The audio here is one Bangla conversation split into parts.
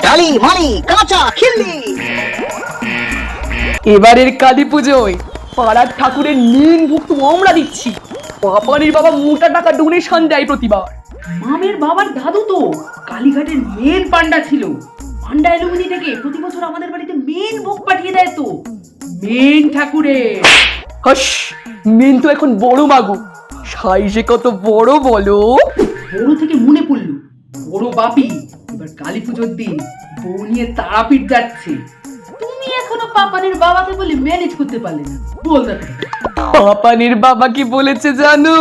ডালি মালি কাঁচা খিল্লি। এবারের কালী পুজোয় পাড়ার ঠাকুরের নীল ভুক্ত আমরা দিচ্ছি। পাপানির বাবা মোটা টাকা ডোনেশন দেয় প্রতিবার। মামের বাবার দাদু তো কালীঘাটের মেন পান্ডা ছিল। পান্ডা এলুমিনি থেকে প্রতি বছর আমাদের বাড়িতে মেন ভোগ পাঠিয়ে দেয় তো, মেন ঠাকুরের। হস, মেন তো এখন বড় মাগু, সাইজে কত বড় বলো। বড় থেকে মনে পড়লো, বড় বাপি এবার কালী পুজোর দিন বউ নিয়ে তারাপীঠ যাচ্ছে। তুমি এখনো পাপানের বাবাকে বলে ম্যানেজ করতে পারলে না, বল দেখো। পাপানির বাবা কি বলেছে জানো?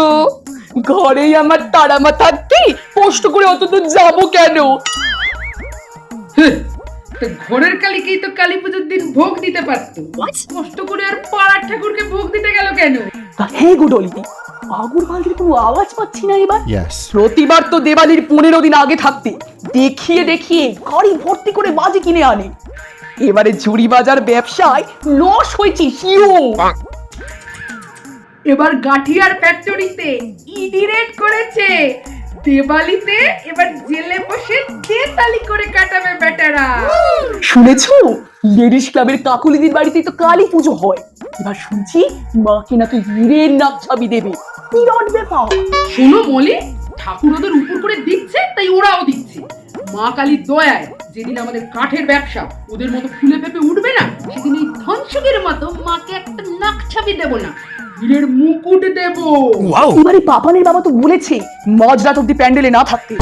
ঘরেই আমার তারামা থাকতে কষ্ট করে অত দূর যাবো কেন? তো ঘরের কালীকেই তো কালী পুজোর দিন ভোগ দিতে পারতো, কষ্ট করে আর পাড়ার ঠাকুরকে ভোগ দিতে গেল কেন? হে গুডলিদি, আগুর বালতির কোনো আওয়াজ পাচ্ছি না এবার। Yes. প্রতিবার তো দেওয়ালির 15 দিন আগে থাকতে দেখিয়ে দেখিয়ে গাড়ি ভর্তি করে বাজি কিনে আনে। এবারে ঝুড়ি বাজার ব্যবসায় লস হয়েছে শিওর। এবার গাঠিয়ার ফ্যাক্টরিতে ইডি রেড করেছে। দেওয়ালিতে এবার জেলে বসে তেতালি করে কাটাবে বেটারা। শুনেছো, লেডিস ক্লাবের কাকুলিদির বাড়িতে তো কালী পুজো হয়। এবার শুনছি মাকে নাকি হীরের নাক ছাবি দেবে। বিরাট ব্যাপার। শোনো মলি, ঠাকুর ওদের উপর করে দিচ্ছে তাই ওরাও দিচ্ছে। মা কালীর দয়ায় যেদিন আমাদের কাঠের ব্যবসা ওদের মতো ফুলে ফেপে উঠবে না, সেদিন এই ধনসুখের মতো মাকে একটা নাক ছাবি দেবো না, হীরের মুকুট দেব। এবারে পাপানের বাবা তো বলেছে মাঝরাত অব্দি প্যান্ডেলে না থাকতে।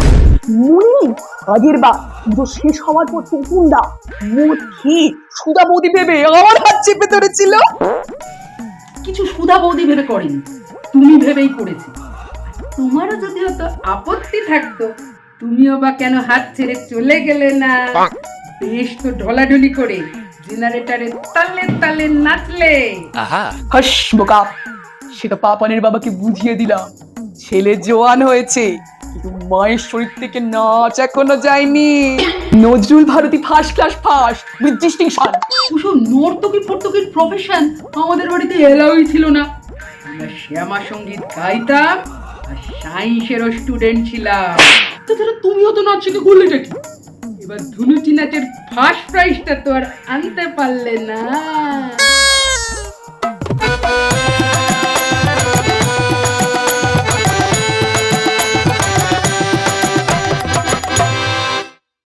মনে নেই আগের বার পুজো শেষ হওয়ার পর টুকুন্ডা মদ খেয়ে সুধা বৌদি ভেবে আমার হাত চেপে ধরেছিল। কিছু সুধা বৌদি ভেবে করেনি, তুমি ভেবেই করেছি। তোমারও যদি হতো আপত্তি থাকতো, তুমিও বা কেন হাত ছেড়ে চলে গেলে না? বেশ তো ঢলাঢলি করে জেনারেটরে তালে তালে নাচলে। হাস বোকা, সেটা পাপানের বাবাকে বুঝিয়ে দিলাম। ছেলে জোয়ান হয়েছে কিন্তু মায়ের শরীর থেকে নাচ এখনো যায়নি। Nazrul Bharati first class first with distinction. ওসব নর্তকী ফর্তকীর প্রফেশন আমাদের বাড়িতে এলাওই ছিল না। আমরা শ্যামা সঙ্গীত গাইতাম আর সায়েন্সেরও স্টুডেন্ট ছিলাম। তো তাহলে তুমিও তো নাচ শিখে করলেটা কি? এবার ধুনুচি নাচের ফার্স্ট প্রাইজটা তো আর আনতে পারলে না।